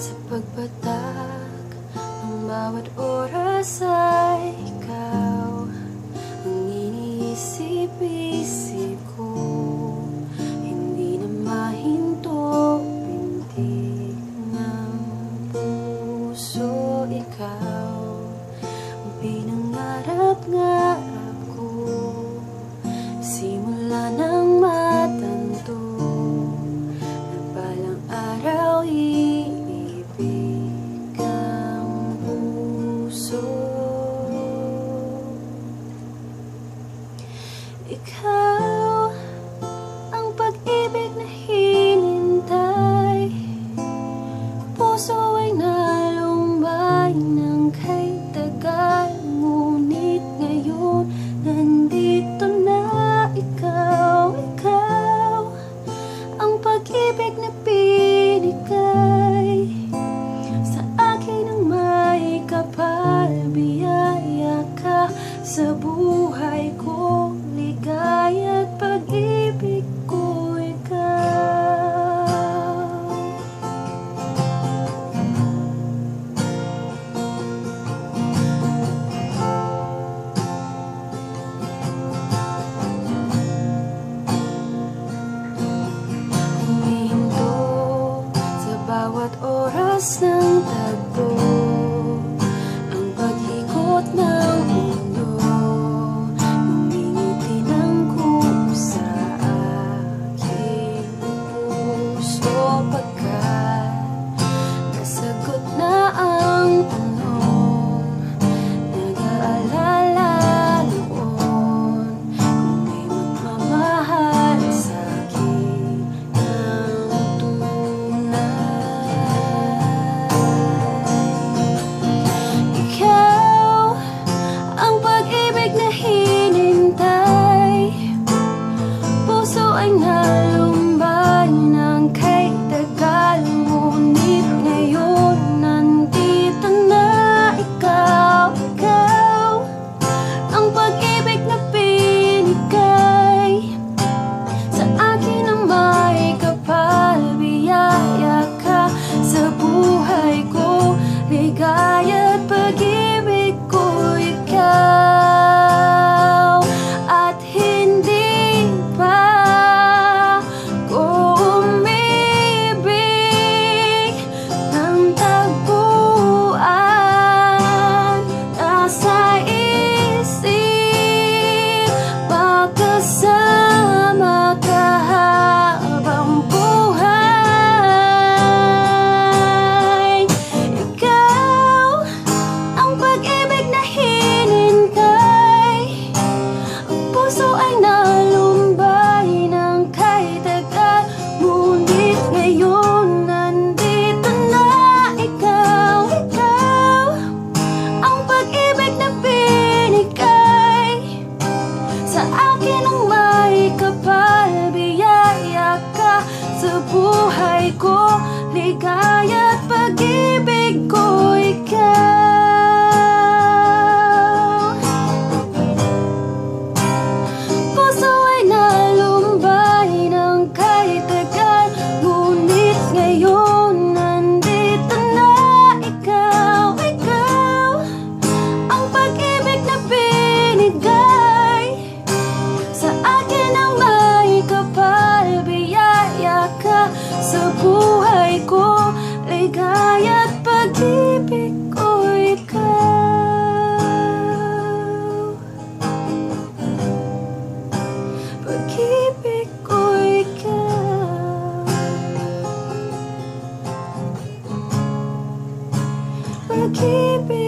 Sa pagbatag ng bawat oras ay ikaw ang iniisip-isip ko. Hindi na mahinto pintig ng puso. Ikaw ang pinangarap-ngarap ko simula nang matanto na balang araw iibig ang puso. Ikaw ang pag-ibig na hinintay, puso ay nalumbay ng kay tagal. Ngunit ngayon nandito na ikaw, ikaw ang pag-ibig na binigay sa akin ng may kapal. Biyaya ka sa buhay ko, ligaya at pag-ibig ko, ikaw. Huminto sa bawat oras ng tagpo, ang pag-ikot ng mundo. Humingiti ng kusa aking puso, pagkat nasagot na ang tanong. Nag-aalala noon kung may magmamahal sa'kin ng tunay. Ikaw ang pag-ibig na hinintay, puso ay nalumbay ng kay tagal. Ngunit ngayon nandito na ikaw, ikaw ang pag-ibig na binigay sa akin ng may kapal. Biyaya ka sa buhay ko, ligaya at pag-ibig ko, ikaw. At hindi pa ko umibig ng tagpuan. Nasa isip magkasama ka habang buhay. Ikaw ang pag-ibig na hinintay, ang puso ay nalumbay ng kay tagal. Ngunit ngayon nandito na ikaw, ikaw ang pag-ibig na binigay sa akin ng may kapal. Biyaya ka sa buhay ko, ligaya at pag-ibig ko, ikaw. Puso ay nalumbay ng kay tagal. Ngunit ngayon nandito na ikaw, ikaw ang pag-ibig na binigay sa akin ng may kapal. Biyaya ka sa buhay ko, ligaya at pag-ibig ko, ikaw. Pag-ibig ko, ikaw. Pag-ibig